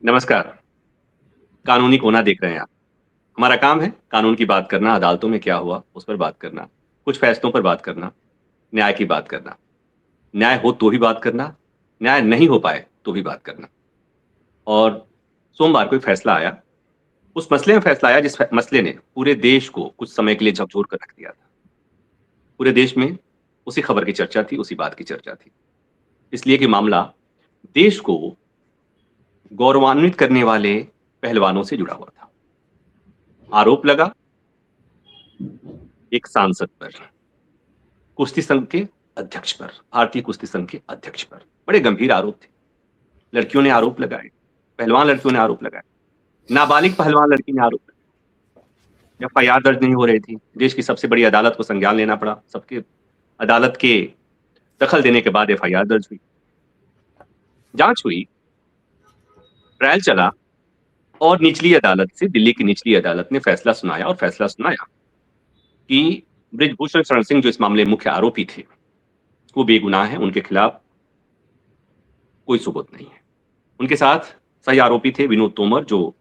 नमस्कार। कानूनी कोना देख रहे हैं आप। हमारा काम है कानून की बात करना, अदालतों में क्या हुआ उस पर बात करना, कुछ फैसलों पर बात करना, न्याय की बात करना। न्याय हो तो भी बात करना, न्याय नहीं हो पाए तो भी बात करना। और सोमवार को एक फैसला आया, उस मसले में फैसला आया जिस मसले ने पूरे देश को कुछ समय के लिए झकझोर कर रख दिया था। पूरे देश में उसी खबर की चर्चा थी, उसी बात की चर्चा थी। इसलिए कि मामला देश को गौरवान्वित करने वाले पहलवानों से जुड़ा हुआ था। आरोप लगा एक सांसद पर, कुश्ती संघ के अध्यक्ष पर, भारतीय कुश्ती संघ के अध्यक्ष पर। बड़े गंभीर आरोप थे। लड़कियों ने आरोप लगाए, पहलवान लड़कियों ने आरोप लगाए, नाबालिग पहलवान लड़की ने आरोप लगाए। एफआईआर दर्ज नहीं हो रही थी। देश की सबसे बड़ी अदालत को संज्ञान लेना पड़ा। सबके अदालत के दखल देने के बाद एफआईआर दर्ज हुई, जांच हुई, ट्रायल चला और निचली अदालत से, दिल्ली की निचली अदालत ने फैसला सुनाया और फैसला सुनाया कि बृजभूषण शरण सिंह जो इस मामले में मुख्य आरोपी थे, वो बेगुनाह है, उनके खिलाफ कोई सबूत नहीं है। उनके साथ सही आरोपी थे विनोद तोमर, जो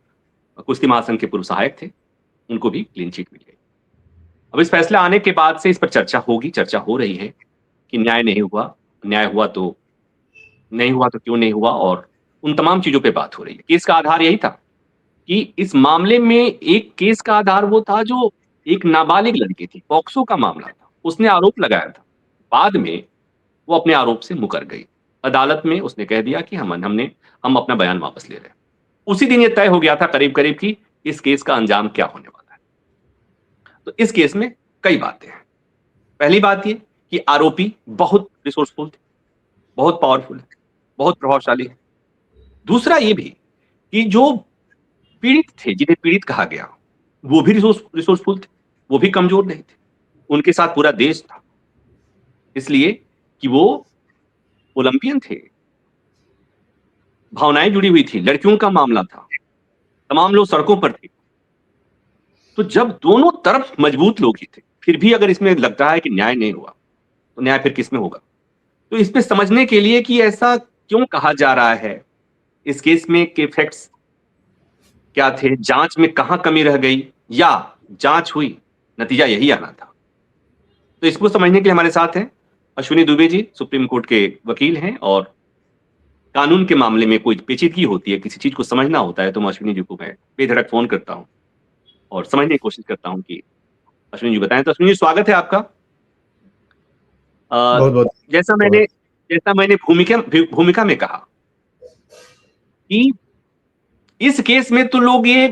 कुश्ती महासंघ के पूर्व सहायक थे, उनको भी क्लीन चिट मिल गई। अब इस फैसले आने के बाद से इस पर चर्चा होगी, चर्चा हो रही है कि न्याय नहीं हुआ, न्याय हुआ तो नहीं हुआ तो क्यों नहीं हुआ, और उन तमाम चीज़ों पे बात हो रही है। केस का आधार यही था कि इस मामले में एक केस का आधार वो था जो एक नाबालिग लड़की थी, पॉक्सो का मामला था। उसने आरोप लगाया था। बाद में वो अपने आरोप से मुकर गई। अदालत में उसने कह दिया कि हम अपना बयान वापस ले रहे हैं। उसी दिन ये तय हो गया था करीब-करीब कि इस केस का अंजाम क्या होने वाला है। तो इस केस में कई बातें हैं। पहली बात ये कि आरोपी बहुत रिसोर्सफुल थे, बहुत पावरफुल है, बहुत प्रभावशाली है। दूसरा ये भी कि जो पीड़ित थे, जिन्हें पीड़ित कहा गया, वो भी रिसोर्सफुल थे, वो भी कमज़ोर नहीं थे। उनके साथ पूरा देश था, इसलिए कि वो ओलंपियन थे। भावनाएँ जुड़ी हुई थी, लड़कियों का मामला था, तमाम लोग सड़कों पर थे। तो जब दोनों तरफ मजबूत लोग ही थे, फिर भी अगर इसमें लगता है कि न्याय नहीं हुआ, तो न्याय फिर किसमें होगा? तो इसमें समझने के लिए कि ऐसा क्यों कहा जा रहा है, इस केस में के फैक्ट्स क्या थे, जाँच में कहाँ कमी रह गई, या जाँच हुई, नतीजा यही आना था। तो इसको समझने के लिए हमारे साथ हैं अश्विनी दुबे जी, सुप्रीम कोर्ट के वकील हैं, और कानून के मामले में कोई पेचीदगी होती है, किसी चीज़ को समझना होता है, तो मैं अश्विनी जी को बेधड़क फ़ोन करता हूँ और समझने की कोशिश करता हूँ कि अश्विनी जी बताएँ। तो अश्विनी जी, स्वागत है आपका। बहुत बहुत जैसा मैंने धन्यवाद। जैसा मैंने भूमिका में कहा कि इस केस में तो लोग ये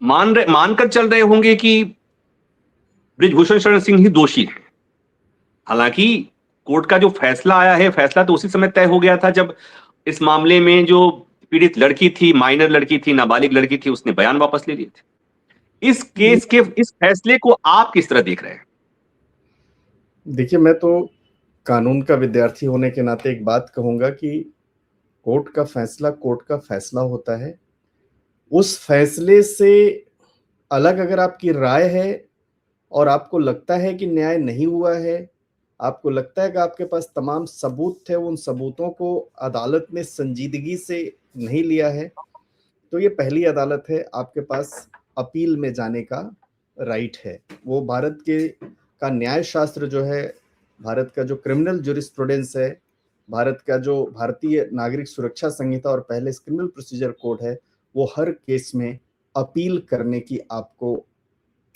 मानकर चल रहे होंगे कि बृजभूषण शरण सिंह ही दोषी हैं। हालाँकि कोर्ट का जो फैसला आया है, फैसला तो उसी समय तय हो गया था जब इस मामले में जो पीड़ित लड़की थी, माइनर लड़की थी, नाबालिग लड़की थी, उसने बयान वापस ले लिए थे। इस केस के इस फैसले को आप किस तरह देख रहे हैं? देखिए, मैं तो कानून का विद्यार्थी होने के नाते एक बात कहूँगा कि कोर्ट का फैसला होता है। उस फैसले से अलग अगर आपकी राय है और आपको लगता है कि न्याय नहीं हुआ है, आपको लगता है कि आपके पास तमाम सबूत थे, उन सबूतों को अदालत ने संजीदगी से नहीं लिया है, तो ये पहली अदालत है, आपके पास अपील में जाने का राइट है। वो भारत के का न्याय शास्त्र जो है, भारत का जो क्रिमिनल ज्यूरिस्प्रूडेंस है, भारत का जो भारतीय नागरिक सुरक्षा संहिता और पहले क्रिमिनल प्रोसीजर कोड है, वो हर केस में अपील करने की आपको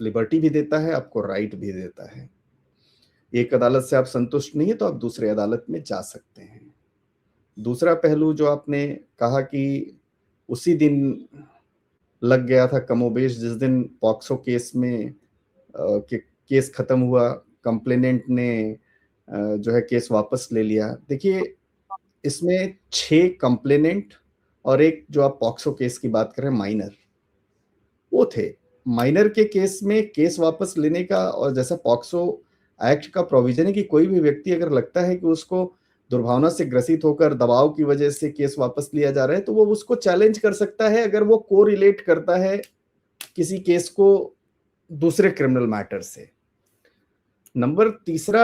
लिबर्टी भी देता है, आपको राइट भी देता है। एक अदालत से आप संतुष्ट नहीं है तो आप दूसरे अदालत में जा सकते हैं। दूसरा पहलू जो आपने कहा कि उसी दिन लग गया था कमोबेश जिस दिन पॉक्सो केस में केस खत्म हुआ, कंप्लेनेंट ने जो है केस वापस ले लिया। देखिए, इसमें 6 कंप्लेनेंट और एक जो आप पॉक्सो केस की बात कर रहे हैं माइनर, वो थे। माइनर के केस में केस वापस लेने का, और जैसा पॉक्सो एक्ट का प्रोविजन है कि कोई भी व्यक्ति अगर लगता है कि उसको दुर्भावना से ग्रसित होकर दबाव की वजह से केस वापस लिया जा रहा है, तो वो उसको चैलेंज कर सकता है अगर वो कोरिलेट करता है किसी केस को दूसरे क्रिमिनल मैटर से। नंबर तीसरा,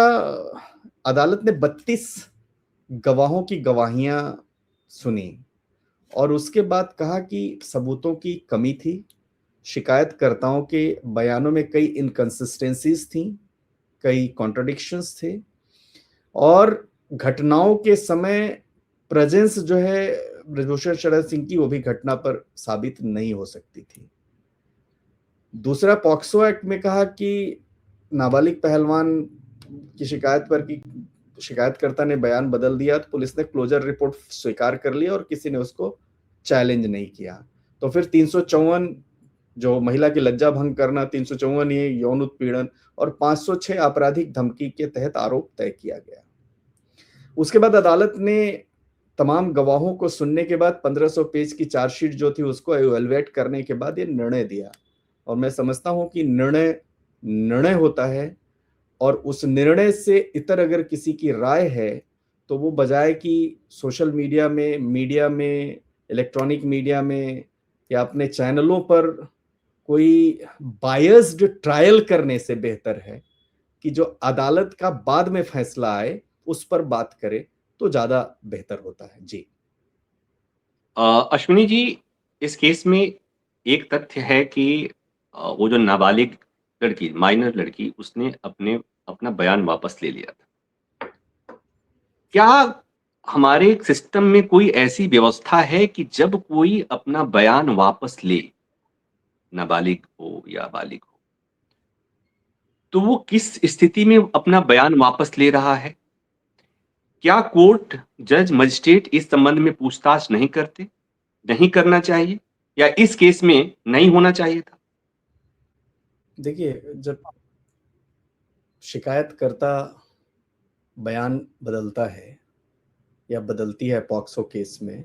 अदालत ने 32 गवाहों की गवाहियां सुनी और उसके बाद कहा कि सबूतों की कमी थी, शिकायतकर्ताओं के बयानों में कई इनकंसिस्टेंसीज थी, कई कॉन्ट्रडिक्शंस थे और घटनाओं के समय प्रेजेंस जो है ब्रजभूषण शरण सिंह की वो भी घटना पर साबित नहीं हो सकती थी। दूसरा पॉक्सो एक्ट में कहा कि नाबालिग पहलवान की शिकायत पर कि शिकायतकर्ता ने बयान बदल दिया तो पुलिस ने क्लोजर रिपोर्ट स्वीकार कर लिया और किसी ने उसको चैलेंज नहीं किया। तो फिर 354 जो महिला की लज्जा भंग करना, 354 ये यौन उत्पीड़न और 506 आपराधिक धमकी के तहत आरोप तय किया गया। उसके बाद अदालत ने तमाम गवाहों को सुनने के बाद 1500 पेज की चार्जशीट जो थी उसको एवेलुएट करने के बाद ये निर्णय दिया और मैं समझता हूं कि निर्णय होता है और उस निर्णय से इतर अगर किसी की राय है तो वो बजाय कि सोशल मीडिया में इलेक्ट्रॉनिक मीडिया में या अपने चैनलों पर कोई बायस्ड ट्रायल करने से बेहतर है कि जो अदालत का बाद में फैसला आए उस पर बात करे तो ज्यादा बेहतर होता है। जी अश्विनी जी, इस केस में एक तथ्य है कि वो जो नाबालिग लड़की, माइनर लड़की, उसने अपना बयान वापस ले लिया था। क्या हमारे सिस्टम में कोई ऐसी व्यवस्था है कि जब कोई अपना बयान वापस ले, नाबालिग हो या बालिग हो, तो वो किस स्थिति में अपना बयान वापस ले रहा है? क्या कोर्ट, जज, मजिस्ट्रेट इस संबंध में पूछताछ नहीं करते? नहीं करना चाहिए या इस केस में नहीं होना चाहिए था? देखिए, जब शिकायतकर्ता बयान बदलता है या बदलती है पॉक्सो केस में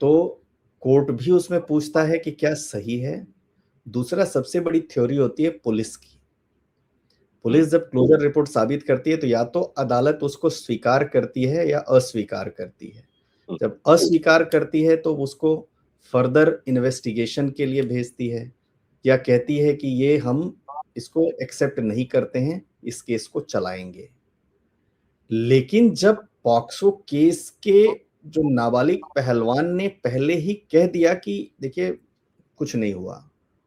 तो कोर्ट भी उसमें पूछता है कि क्या सही है। दूसरा सबसे बड़ी थ्योरी होती है पुलिस की। पुलिस जब क्लोजर रिपोर्ट साबित करती है तो या तो अदालत उसको स्वीकार करती है या अस्वीकार करती है। जब अस्वीकार करती है तो उसको फर्दर इन्वेस्टिगेशन के लिए भेजती है या कहती है कि ये हम इसको एक्सेप्ट नहीं करते हैं, इस केस को चलाएंगे। लेकिन जब पॉक्सो केस के जो नाबालिग पहलवान ने पहले ही कह दिया कि देखिए कुछ नहीं हुआ,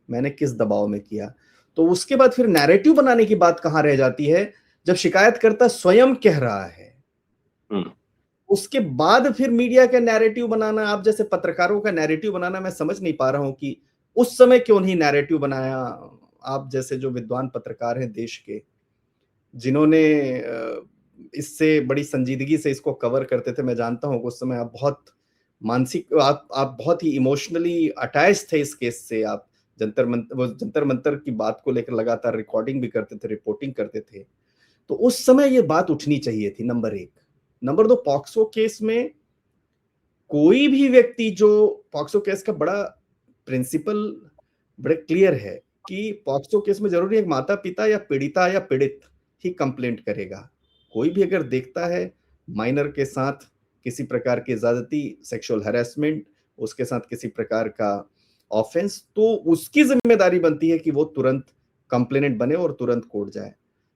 मैंने किस दबाव में किया, तो उसके बाद फिर नैरेटिव बनाने की बात कहां रह जाती है जब शिकायतकर्ता स्वयं कह रहा है। उसके बाद फिर मीडिया का नैरेटिव बनाना, आप जैसे पत्रकारों का नैरेटिव बनाना, मैं समझ नहीं पा रहा हूं कि उस समय क्यों नहीं नैरेटिव बनाया। आप जैसे जो विद्वान पत्रकार हैं देश के, जिन्होंने इससे बड़ी संजीदगी से इसको कवर करते थे, मैं जानता हूं उस समय आप बहुत मानसिक, आप बहुत ही इमोशनली अटैच थे इस केस से। आप जंतर मंतर की बात को लेकर लगातार रिकॉर्डिंग भी करते थे, रिपोर्टिंग करते थे। तो उस समय ये बात उठनी चाहिए थी, नंबर एक। नंबर दो, पॉक्सो केस में कोई भी व्यक्ति, जो पॉक्सो केस का बड़ा प्रिंसिपल बड़े क्लियर है कि पॉक्सो केस में जरूरी है माता पिता या पीड़िता या पीड़ित ही कंप्लेंट करेगा। कोई भी अगर देखता है माइनर के साथ किसी प्रकार की ज्यादती, सेक्सुअल हैरेसमेंट, उसके साथ किसी प्रकार का ऑफेंस, तो उसकी जिम्मेदारी बनती है कि वो तुरंत कंप्लेनेंट बने और तुरंत कोर्ट जाए।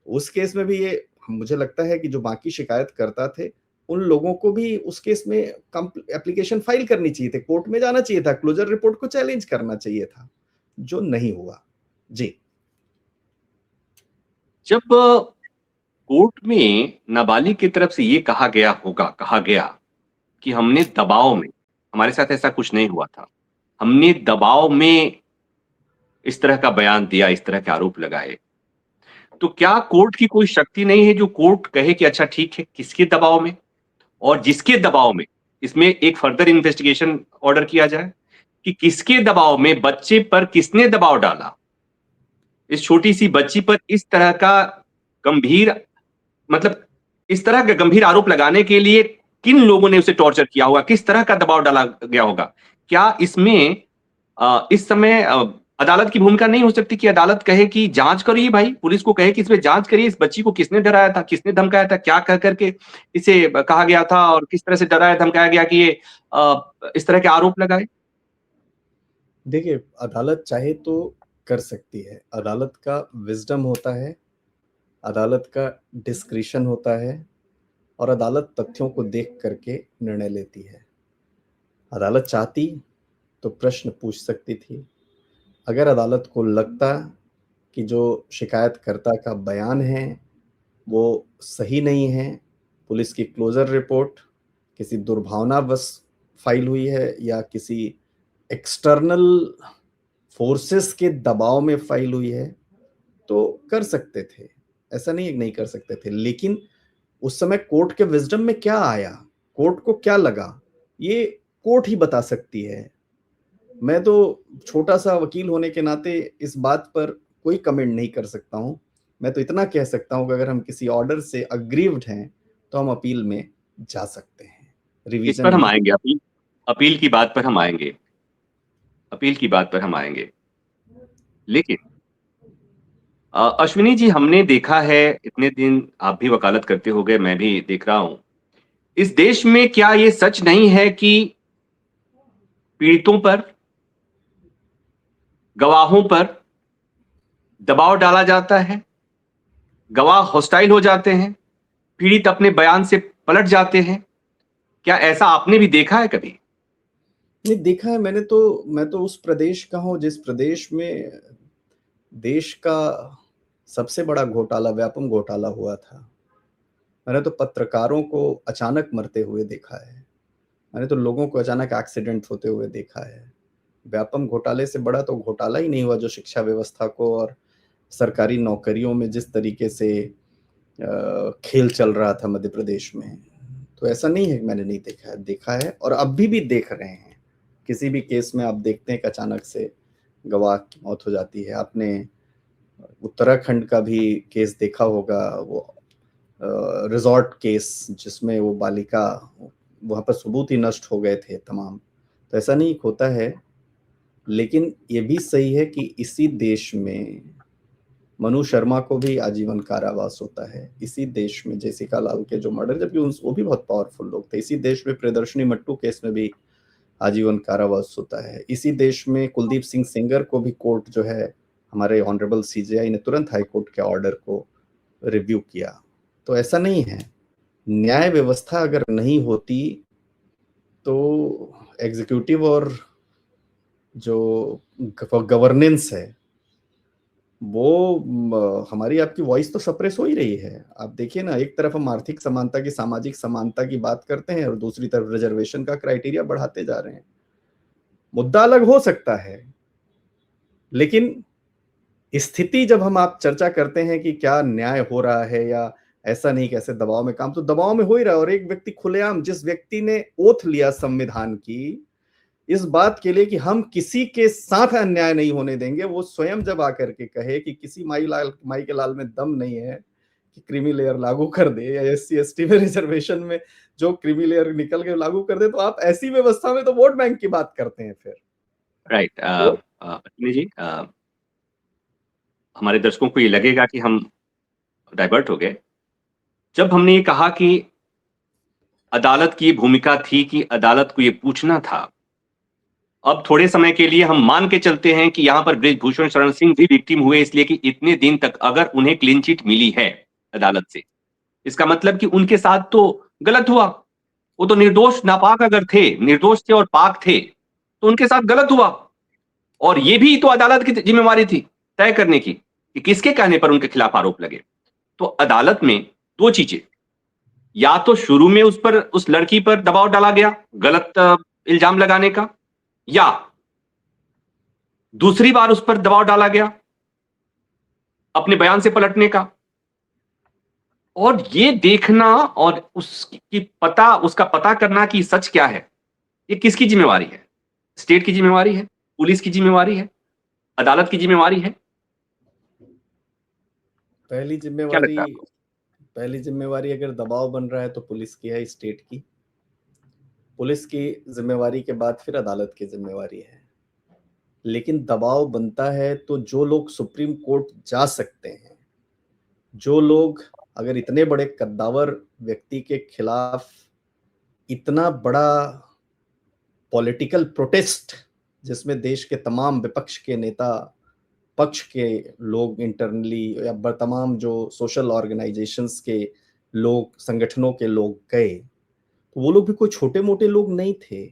उस केस में भी ये मुझे लगता है कि जो बाकी शिकायत करता थे उन लोगों को भी उस केस में एप्लीकेशन फाइल करनी चाहिए थी, कोर्ट में जाना चाहिए था, क्लोजर रिपोर्ट को चैलेंज करना चाहिए था, जो नहीं हुआ। जी जब कोर्ट में नाबालिग की तरफ से ये कहा गया कि हमने दबाव में, हमारे साथ ऐसा कुछ नहीं हुआ था, हमने दबाव में इस तरह का बयान दिया, इस तरह के आरोप लगाए, तो क्या कोर्ट की कोई शक्ति नहीं है जो कोर्ट कहे कि अच्छा ठीक है, किसके दबाव में, और जिसके दबाव में, इसमें एक फर्दर इन्वेस्टिगेशन ऑर्डर किया जाए कि किसके दबाव में, बच्चे पर किसने दबाव डाला, इस छोटी सी बच्ची पर इस तरह का गंभीर, मतलब इस तरह का गंभीर आरोप लगाने के लिए किन लोगों ने उसे टॉर्चर किया होगा, किस तरह का दबाव डाला गया होगा। क्या इसमें इस समय अदालत की भूमिका नहीं हो सकती कि अदालत कहे कि जांच करिए भाई, पुलिस को कहे कि इसमें जांच करिए, इस बच्ची को किसने डराया था, किसने धमकाया था, क्या कह करके इसे कहा गया था और किस तरह से डराया धमकाया गया कि ये इस तरह के आरोप लगाए। देखिए, अदालत चाहे तो कर सकती है, अदालत का विजडम होता है, अदालत का डिस्क्रिशन होता है और अदालत तथ्यों को देख करके निर्णय लेती है। अदालत चाहती तो प्रश्न पूछ सकती थी। अगर अदालत को लगता कि जो शिकायतकर्ता का बयान है वो सही नहीं है, पुलिस की क्लोजर रिपोर्ट किसी दुर्भावनावश फाइल हुई है या किसी एक्सटर्नल फोर्सेस के दबाव में फाइल हुई है, तो कर सकते थे। ऐसा नहीं है कि नहीं कर सकते थे, लेकिन उस समय कोर्ट के विजडम में क्या आया, कोर्ट को क्या लगा, ये कोर्ट ही बता सकती है। मैं तो छोटा सा वकील होने के नाते इस बात पर कोई कमेंट नहीं कर सकता हूं। मैं तो इतना कह सकता हूं कि अगर हम किसी ऑर्डर से अग्रीव्ड हैं तो हम अपील में जा सकते हैं, इस रिवीजन पर हम नहीं। आएंगे, अपील अपील की बात पर हम आएंगे, अपील की बात पर हम आएंगे। लेकिन अश्विनी जी, हमने देखा है इतने दिन, आप भी वकालत करते हो गए, मैं भी देख रहा हूं, इस देश में क्या ये सच नहीं है कि पीड़ितों पर, गवाहों पर दबाव डाला जाता है, गवाह हॉस्टाइल हो जाते हैं, पीड़ित अपने बयान से पलट जाते हैं? क्या ऐसा आपने भी देखा है कभी? नहीं देखा है मैंने तो। मैं तो उस प्रदेश का हूं जिस प्रदेश में देश का सबसे बड़ा घोटाला, व्यापम घोटाला हुआ था। मैंने तो पत्रकारों को अचानक मरते हुए देखा है, मैंने तो लोगों को अचानक एक्सीडेंट होते हुए देखा है। व्यापम घोटाले से बड़ा तो घोटाला ही नहीं हुआ जो शिक्षा व्यवस्था को और सरकारी नौकरियों में जिस तरीके से खेल चल रहा था मध्य प्रदेश में। तो ऐसा नहीं है कि मैंने नहीं देखा है, देखा है और अभी भी देख रहे हैं। किसी भी केस में आप देखते हैं कि अचानक से गवाह की मौत हो जाती है। आपने उत्तराखंड का भी केस देखा होगा, वो रिजॉर्ट केस जिसमें वो बालिका, वहां पर सबूत ही नष्ट हो गए थे तमाम। तो ऐसा नहीं होता है, लेकिन ये भी सही है कि इसी देश में मनु शर्मा को भी आजीवन कारावास होता है। इसी देश में जेसिका लाल के जो मर्डर, जबकि वो भी बहुत पावरफुल लोग थे, इसी देश में प्रियदर्शनी मट्टू केस में भी आजीवन कारावास होता है। इसी देश में कुलदीप सिंह सेंगर को भी कोर्ट जो है, हमारे ऑनरेबल सीजेआई ने तुरंत हाई कोर्ट के ऑर्डर को रिव्यू किया। तो ऐसा नहीं है, न्याय व्यवस्था अगर नहीं होती तो एग्जीक्यूटिव और जो गवर्नेंस है वो हमारी आपकी वॉइस तो सप्रेस हो ही रही है। आप देखिए ना, एक तरफ हम आर्थिक समानता की, सामाजिक समानता की बात करते हैं और दूसरी तरफ रिजर्वेशन का क्राइटेरिया बढ़ाते जा रहे हैं। मुद्दा अलग हो सकता है, लेकिन स्थिति जब हम आप चर्चा करते हैं कि क्या न्याय हो रहा है या ऐसा नहीं, कैसे दबाव में काम, तो दबाव में हो ही रहा है। और एक व्यक्ति खुलेआम, जिस व्यक्ति ने ओथ लिया संविधान की इस बात के लिए कि हम किसी के साथ अन्याय नहीं होने देंगे, वो स्वयं जब आकर के कहे कि किसी माई के लाल में दम नहीं है कि क्रीमी लेयर लागू कर दे, या एससी एसटी में रिजर्वेशन में जो क्रीमी लेयर निकल के लागू कर दे, तो आप ऐसी व्यवस्था में तो वोट बैंक की बात करते हैं फिर। राइट। तो अश्विनी जी, हमारे दर्शकों को ये लगेगा कि हम डाइवर्ट हो गए जब हमने ये कहा कि अदालत की भूमिका थी कि अदालत को ये पूछना था। अब थोड़े समय के लिए हम मान के चलते हैं कि यहां पर बृजभूषण शरण सिंह भी विक्टिम हुए, इसलिए कि इतने दिन तक अगर उन्हें क्लीन चिट मिली है अदालत से, इसका मतलब कि उनके साथ तो गलत हुआ। वो तो निर्दोष नापाक अगर थे, निर्दोष थे और पाक थे, तो उनके साथ गलत हुआ। और ये भी तो अदालत की जिम्मेवारी थी तय करने की कि किसके कहने पर उनके खिलाफ आरोप लगे। तो अदालत में दो चीजें, या तो शुरू में उस पर, उस लड़की पर दबाव डाला गया गलत इल्जाम लगाने का, या दूसरी बार उस पर दबाव डाला गया अपने बयान से पलटने का। और ये देखना और उसकी पता, उसका पता करना कि सच क्या है, ये किसकी जिम्मेवारी है? स्टेट की जिम्मेवारी है, पुलिस की जिम्मेवारी है, अदालत की जिम्मेवारी है? पहली क्या जिम्मेवारी, लगता है आपको? पहली जिम्मेवारी अगर दबाव बन रहा है तो पुलिस की है, स्टेट की। पुलिस की जिम्मेवारी के बाद फिर अदालत की जिम्मेवारी है। लेकिन दबाव बनता है तो जो लोग सुप्रीम कोर्ट जा सकते हैं, जो लोग अगर इतने बड़े कद्दावर व्यक्ति के खिलाफ इतना बड़ा पॉलिटिकल प्रोटेस्ट, जिसमें देश के तमाम विपक्ष के नेता, पक्ष के लोग इंटरनली, या तमाम जो सोशल ऑर्गेनाइजेशंस के लोग, संगठनों के लोग गए, तो वो लोग भी कोई छोटे मोटे लोग नहीं थे।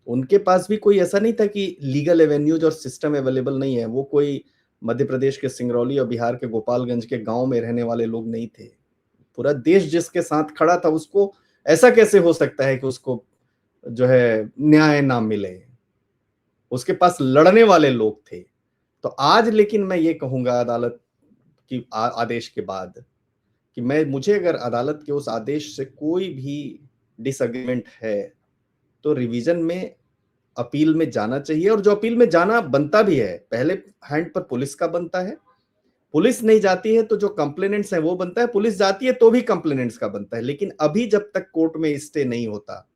उनके पास भी कोई ऐसा नहीं था कि लीगल एवेन्यूज और सिस्टम अवेलेबल नहीं है। वो कोई मध्य प्रदेश के सिंगरौली और बिहार के गोपालगंज के गांव में रहने वाले लोग नहीं थे। पूरा देश जिसके साथ खड़ा था, उसको ऐसा कैसे हो सकता है कि उसको जो है न्याय ना मिले? उसके पास लड़ने वाले लोग थे। तो आज लेकिन मैं ये कहूंगा अदालत की आदेश के बाद कि मुझे अगर अदालत के उस आदेश से कोई भी डिसएग्रीमेंट है तो रिवीजन में अपील में जाना चाहिए, और जो अपील में जाना बनता भी है, पहले हैंड पर पुलिस का बनता है। पुलिस नहीं जाती है तो जो कंप्लेनेंट्स हैं वो बनता है, पुलिस जाती है तो भी कंप्लेनेंट्स का बनता है। लेकिन अभी जब तक कोर्ट में स्टे नहीं होता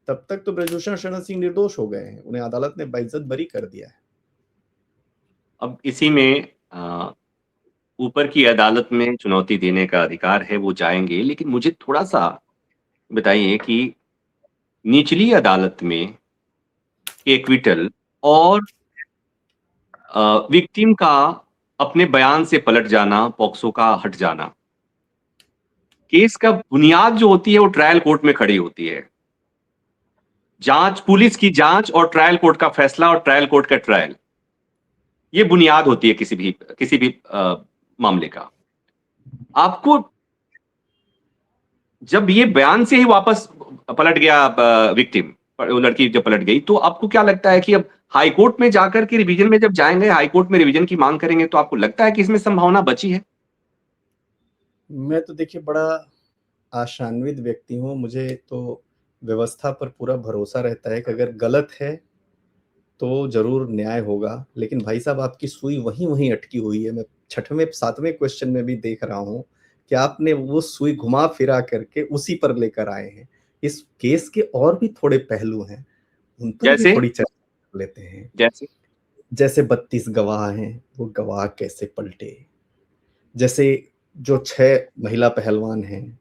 तब तक तो ब्रजभूषण शरण सिंह निर्दोष हो गए हैं, उन्हें अदालत ने बाइज्जत बरी कर दिया है। अब इसी में ऊपर की अदालत में चुनौती देने का अधिकार है, वो जाएंगे, लेकिन मुझे थोड़ा सा बताइए कि निचली अदालत में एक्विटल और विक्टिम का अपने बयान से पलट जाना, पॉक्सो का हट जाना, केस का बुनियाद जो होती है वो ट्रायल कोर्ट में खड़ी होती है। जांच, पुलिस की जांच और ट्रायल कोर्ट का फैसला और ट्रायल कोर्ट का ट्रायल, ये बुनियाद होती है किसी भी मामले का। आपको जब ये बयान से ही वापस पलट गया विक्टिम, लड़की जब पलट गई, तो आपको क्या लगता है कि अब हाई कोर्ट में जाकर के रिवीजन में जब जाएंगे, हाई कोर्ट में रिवीजन की मांग करेंगे, तो आपको लगता है कि इसमें संभावना बची है? मैं तो देखिए बड़ा आशान्वित व्यक्ति हूँ। मुझे तो व्यवस्था पर पूरा भरोसा रहता है कि अगर गलत है तो जरूर न्याय होगा। लेकिन भाई साहब, आपकी सुई वहीं वहीं अटकी हुई है। मैं 6वें 7वें क्वेश्चन में भी देख रहा हूँ कि आपने वो सुई घुमा फिरा करके उसी पर लेकर आए हैं। इस केस के और भी थोड़े पहलू हैं, उन पर भी जैसे थोड़ी चर्चा कर लेते हैं। जैसे जैसे 32 गवाह हैं, वो गवाह कैसे पलटे? जैसे जो 6 महिला पहलवान हैं,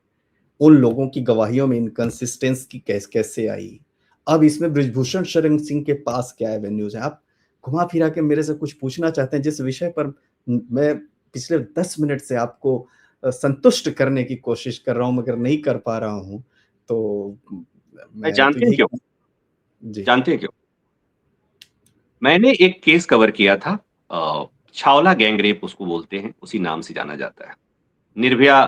उन लोगों की गवाहियों में इनकंसिस्टेंसी कैसे आई? अब इसमें बृजभूषण शरण सिंह के पास क्या एवेन्यूज है? आप घुमा फिरा के मेरे से कुछ पूछना चाहते हैं जिस विषय पर मैं पिछले 10 मिनट से आपको संतुष्ट करने की कोशिश कर रहा हूं, मगर नहीं कर पा रहा हूं। तो मैं मैं तो जानते हैं यही क्यों? जी। जानते हैं क्यों? मैंने एक केस कवर किया था, छावला गैंगरेप उसको बोलते हैं, उसी नाम से जाना जाता है। निर्भया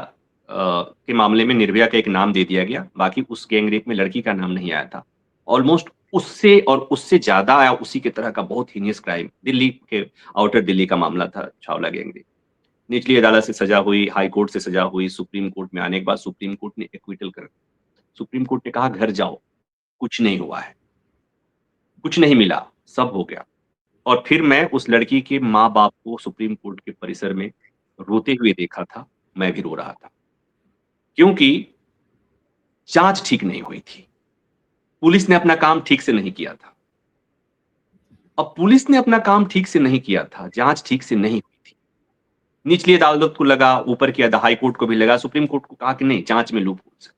के मामले में निर्भया का एक नाम दे दिया गया, बाकी उस गैंगरेप में लड़की का नाम नहीं आया था। ऑलमोस्ट उससे और उससे ज्यादा आया, उसी की तरह का बहुत हीनियस क्राइम, दिल्ली के, आउटर दिल्ली का मामला था छावला गैंगरेप। निचली अदालत से सजा हुई, हाई कोर्ट से सजा हुई, सुप्रीम कोर्ट में आने के बाद सुप्रीम कोर्ट ने एक्विटल कर, सुप्रीम कोर्ट ने कहा घर जाओ, कुछ नहीं हुआ है, कुछ नहीं मिला, सब हो गया। और फिर मैं उस लड़की के माँ-बाप को सुप्रीम कोर्ट के परिसर में रोते हुए देखा था, मैं भी रो रहा था। क्योंकि जाँच ठीक नहीं हुई थी। पुलिस ने अपना काम ठीक से नहीं किया था। अब पुलिस ने अपना काम ठीक से नहीं किया था, जाँच ठीक से नहीं हुई थी। निचली अदालत को लगा, ऊपर की हाई कोर्ट को भी लगा, सुप्रीम कोर्ट को कहा कि नहीं, जाँच में लूपहोल्स है।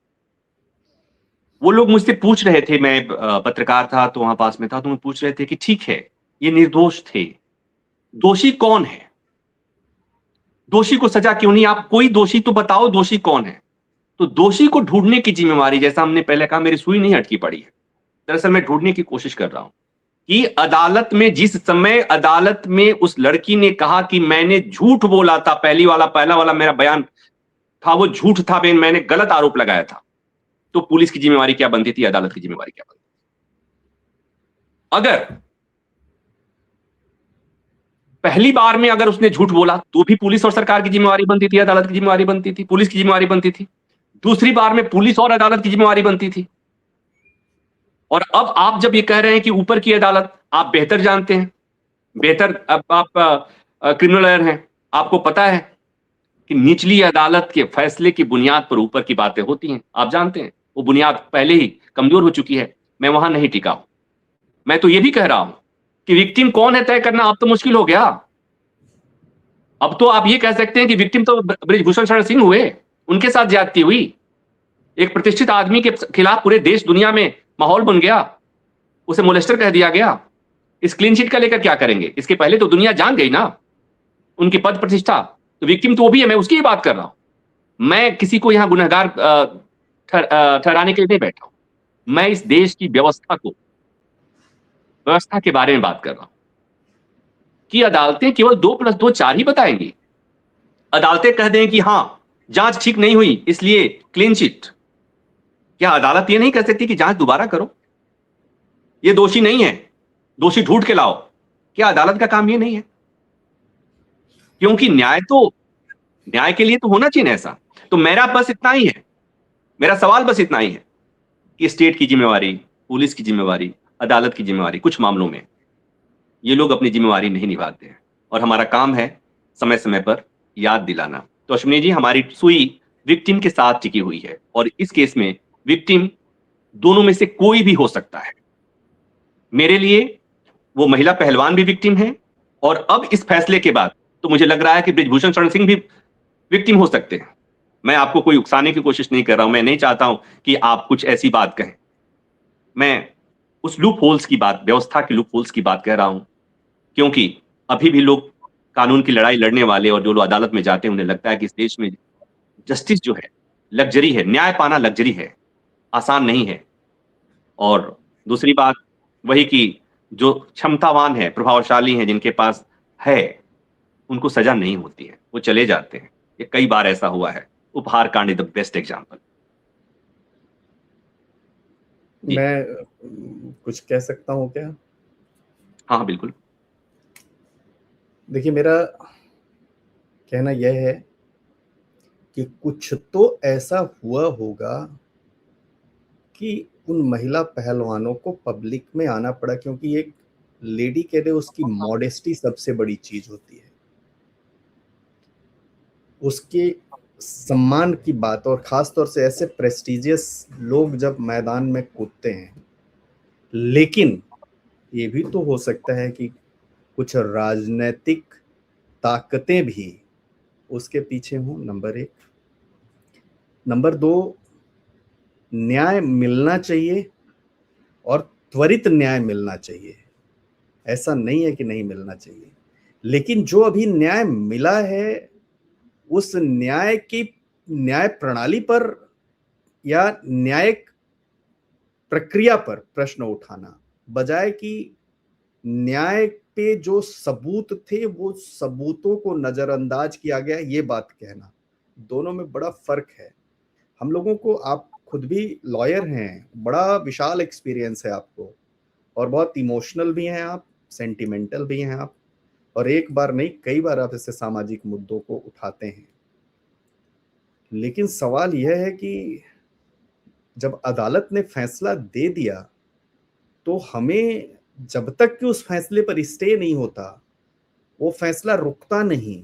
वो लोग मुझसे पूछ रहे थे, मैं पत्रकार था तो वहाँ पास में था, तो वो पूछ रहे थे कि ठीक है, ये निर्दोष थे, दोषी कौन है? दोषी को सजा क्यों नहीं? आप कोई दोषी तो बताओ, दोषी कौन है? तो दोषी को ढूंढने की जिम्मेवारी, जैसा हमने पहले कहा, मेरी सुई नहीं अटकी पड़ी है। दरअसल मैं ढूंढने की कोशिश कर रहा हूं कि अदालत में, जिस समय अदालत में उस लड़की ने कहा कि मैंने झूठ बोला था, पहला वाला मेरा बयान था वो झूठ था, मैंने गलत आरोप लगाया था, तो पुलिस की जिम्मेवारी क्या बनती थी, अदालत की जिम्मेवारी क्या बनती थी? अगर पहली बार में अगर उसने झूठ बोला तो भी पुलिस और सरकार की जिम्मेवारी बनती थी, अदालत की जिम्मेवारी बनती थी, पुलिस की जिम्मेवारी बनती थी। दूसरी बार में पुलिस और अदालत की जिम्मेवारी बनती थी। और अब आप जब ये कह रहे हैं कि ऊपर की अदालत, आप बेहतर जानते हैं, बेहतर, अब आप क्रिमिनल लॉयर हैं, आपको पता है कि निचली अदालत के फैसले की बुनियाद पर ऊपर की बातें होती हैं। आप जानते हैं वो बुनियाद पहले ही कमजोर हो चुकी है। मैं वहां नहीं टिका हूं। मैं तो ये भी कह रहा हूं कि विक्टिम कौन है तय करना अब तो मुश्किल हो गया। अब तो आप ये कह सकते हैं कि विक्टिम तो बृजभूषण शरण सिंह हुए, उनके साथ ज्यादती हुई, एक प्रतिष्ठित आदमी के खिलाफ पूरे देश दुनिया में माहौल बन गया, उसे मोलेस्टर कह दिया गया। इस क्लीन चिट का लेकर क्या करेंगे? इसके पहले तो दुनिया जान गई ना उनकी पद प्रतिष्ठा। तो विक्टिम तो वो भी है, मैं उसकी ही बात कर रहा हूं। मैं किसी को यहां गुनहगार ठहराने के लिए नहीं बैठा हूं। मैं इस देश की व्यवस्था को व्यवस्था के बारे में बात कर रहा हूं कि अदालतें केवल 2+2 4 ही बताएंगी। अदालतें कह दें कि हां, जांच ठीक नहीं हुई इसलिए क्लीन चिट। क्या अदालत ये नहीं कह सकती कि जांच दोबारा करो? ये दोषी नहीं है, दोषी ढूंढ के लाओ। क्या अदालत का काम ये नहीं है? क्योंकि न्याय के लिए तो होना चाहिए ना ऐसा। तो मेरा बस इतना ही है, मेरा सवाल बस इतना ही है कि स्टेट की जिम्मेवारी, पुलिस की जिम्मेवारी, अदालत की जिम्मेवारी, कुछ मामलों में ये लोग अपनी जिम्मेवारी नहीं निभाते हैं और हमारा काम है समय समय पर याद दिलाना। तो अश्विनी जी, हमारी सुई विक्टिम के साथ टिकी हुई है और इस केस में विक्टिम दोनों में से कोई भी हो सकता है। मेरे लिए वो महिला पहलवान भी विक्टिम है और अब इस फैसले के बाद तो मुझे लग रहा है कि बृजभूषण शरण सिंह भी विक्टिम हो सकते हैं। मैं आपको कोई उकसाने की कोशिश नहीं कर रहा हूं, मैं नहीं चाहता हूं कि आप कुछ ऐसी बात कहें। मैं उस लूप होल्स की बात, व्यवस्था के लूप होल्स की बात कह रहा हूं, क्योंकि अभी भी लोग कानून की लड़ाई लड़ने वाले और जो लोग अदालत में जाते हैं उन्हें लगता है कि इस देश में जस्टिस जो है लग्जरी है, न्याय पाना लग्जरी है, आसान नहीं है। और दूसरी बात वही कि जो क्षमतावान है, प्रभावशाली हैं, जिनके पास है, उनको सजा नहीं होती है, वो चले जाते हैं। ये कई बार ऐसा हुआ है। उपहार कांड इज द बेस्ट एग्जांपल। जी। मैं कुछ कह सकता हूँ क्या? हाँ, हाँ, बिल्कुल। देखिए, मेरा कहना यह है कि कुछ तो ऐसा हुआ होगा कि उन महिला पहलवानों को पब्लिक में आना पड़ा, क्योंकि एक लेडी के लिए उसकी मॉडेस्टी सबसे बड़ी चीज होती है, उसके सम्मान की बात। और खास तौर से ऐसे प्रेस्टिजियस लोग जब मैदान में कूदते हैं। लेकिन ये भी तो हो सकता है कि कुछ राजनीतिक ताकतें भी उसके पीछे हों, नंबर एक। नंबर दो, न्याय मिलना चाहिए और त्वरित न्याय मिलना चाहिए, ऐसा नहीं है कि नहीं मिलना चाहिए। लेकिन जो अभी न्याय मिला है, उस न्याय की न्याय प्रणाली पर या न्यायिक प्रक्रिया पर प्रश्न उठाना, बजाय कि न्याय पे जो सबूत थे वो सबूतों को नजरअंदाज किया गया, ये बात कहना, दोनों में बड़ा फर्क है। हम लोगों को, आप खुद भी लॉयर हैं, बड़ा विशाल एक्सपीरियंस है आपको, और बहुत इमोशनल भी हैं आप, सेंटिमेंटल भी हैं आप, और एक बार नहीं कई बार आप ऐसे सामाजिक मुद्दों को उठाते हैं। लेकिन सवाल यह है कि जब अदालत ने फैसला दे दिया तो हमें, जब तक कि उस फैसले पर स्टे नहीं होता, वो फैसला रुकता नहीं,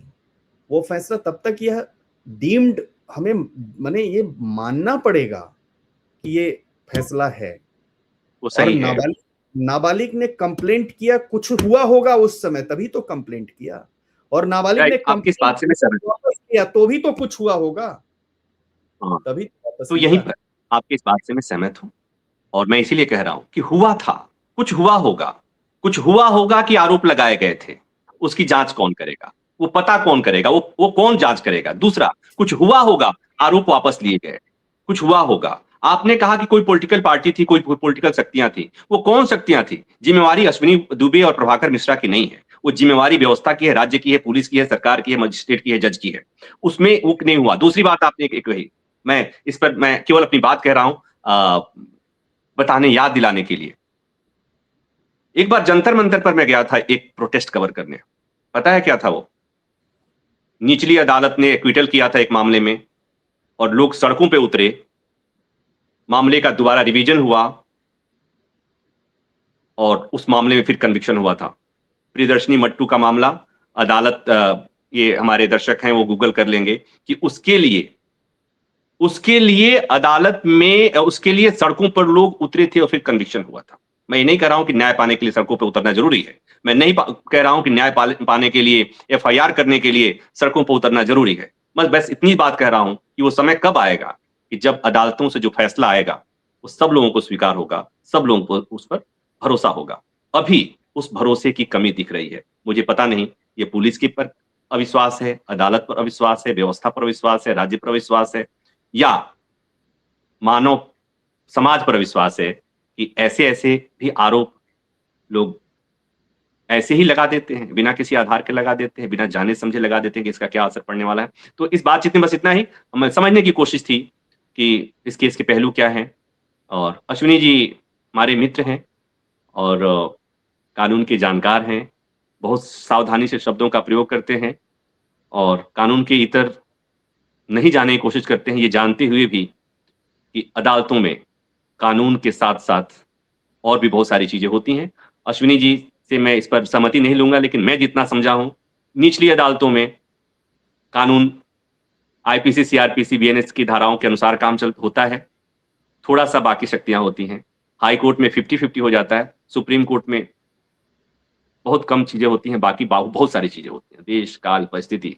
वो फैसला तब तक यह डीम्ड, हमें माने ये मानना पड़ेगा कि ये फैसला है। वो और सही है। नाबालिग ने कंप्लेंट किया, कुछ हुआ होगा उस समय, तभी तो कंप्लेंट किया। और नाबालिग ने राइट, आपकी इस बात कंप्लेंट से मैं सहमत हूँ। वापस किया तो भी तो कुछ हुआ होगा, हाँ, तभी तो वापस तो यहीं लिया। पर आपकी इस बात से मैं सहमत हूँ और मैं इसीलिए कह रहा हूँ कि हुआ था, कुछ हुआ होगा, कुछ हुआ होगा कि आरोप लगाए गए थे, उसकी जांच कौन करेगा? वो पता कौन करेगा? वो कौन जांच करेगा? दूसरा, कुछ हुआ होगा, आरोप वापस लिए गए, कुछ हुआ होगा। आपने कहा कि कोई पॉलिटिकल पार्टी थी, कोई पॉलिटिकल शक्तियां थी, वो कौन शक्तियां थी? जिम्मेवारी अश्विनी दुबे और प्रभाकर मिश्रा की नहीं है, वो जिम्मेवारी व्यवस्था की है, राज्य की है, पुलिस की है, सरकार की है, मजिस्ट्रेट की है, जज की है। उसमें वो नहीं हुआ। दूसरी बात आपने एक कही, मैं इस पर मैं केवल अपनी बात कह रहा हूं बताने, याद दिलाने के लिए। एक बार जंतर मंतर पर मैं गया था एक प्रोटेस्ट कवर करने। पता है क्या था वो? निचली अदालत ने एक्विटल किया था एक मामले में और लोग सड़कों पे उतरे। मामले का दोबारा रिवीजन हुआ और उस मामले में फिर कन्विक्शन हुआ था। प्रियदर्शनी मट्टू का मामला, अदालत, ये हमारे दर्शक हैं वो गूगल कर लेंगे कि उसके लिए अदालत में, उसके लिए सड़कों पर लोग उतरे थे और फिर कन्विक्शन हुआ था। मैं ये नहीं कह रहा हूं कि न्याय पाने के लिए सड़कों पर उतरना जरूरी है। मैं नहीं कह रहा हूं कि न्याय पाने के लिए, एफआईआर करने के लिए सड़कों पर उतरना जरूरी है। बस इतनी बात कह रहा हूं कि वो समय कब आएगा कि जब अदालतों से जो फैसला आएगा वो सब लोगों को स्वीकार होगा, सब लोगों को उस पर भरोसा होगा। अभी उस भरोसे की कमी दिख रही है। मुझे पता नहीं ये पुलिस के पर अविश्वास है, अदालत पर अविश्वास है, व्यवस्था पर अविश्वास है, राज्य पर अविश्वास है, या मानव समाज पर विश्वास है कि ऐसे ऐसे भी आरोप लोग ऐसे ही लगा देते हैं, बिना किसी आधार के लगा देते हैं, बिना जाने समझे लगा देते हैं कि इसका क्या असर पड़ने वाला है। तो इस बातचीत में बस इतना ही हमें समझने की कोशिश थी कि इस केस के पहलू क्या हैं। और अश्विनी जी हमारे मित्र हैं और कानून के जानकार हैं, बहुत सावधानी से शब्दों का प्रयोग करते हैं और कानून के इतर नहीं जानने की कोशिश करते हैं, ये जानते हुए भी कि अदालतों में कानून के साथ-साथ और भी बहुत सारी चीज़ें होती हैं। अश्विनी जी से मैं इस पर सहमति नहीं लूँगा, लेकिन मैं जितना समझा हूँ, निचली अदालतों में कानून आईपीसी, सीआरपीसी, बीएनएस की धाराओं के अनुसार काम चल होता है। थोड़ा-सा बाकी शक्तियाँ होती हैं। हाई कोर्ट में 50-50 हो जाता है, सुप्रीम कोर्ट में बहुत कम चीज़ें होती हैं, बाकी बहुत सारी चीज़ें होती हैं। देश, काल, परिस्थिति,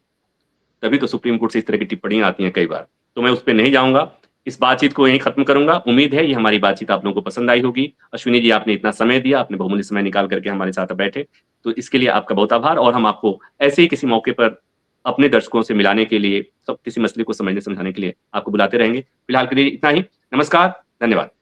तभी तो सुप्रीम कोर्ट से इस तरह की टिप्पणियाँ आती हैं कई बार। तो मैं उस पे नहीं जाऊँगा। इस बातचीत को यहीं खत्म करूँगा। उम्मीद है ये हमारी बातचीत आप लोगों को पसंद आई होगी। अश्विनी जी आपने इतना समय दिया, आपने बहुमूल्य समय निकाल कर के हमारे साथ बैठे, तो इसके लिए आपका बहुत आभार और हम आपको ऐसे ही किसी मौके पर अपने दर्शकों से मिलाने के लिए, सब किसी मसले को समझने समझाने के लिए आपको बुलाते रहेंगे। फिलहाल के लिए इतना ही। नमस्कार, धन्यवाद।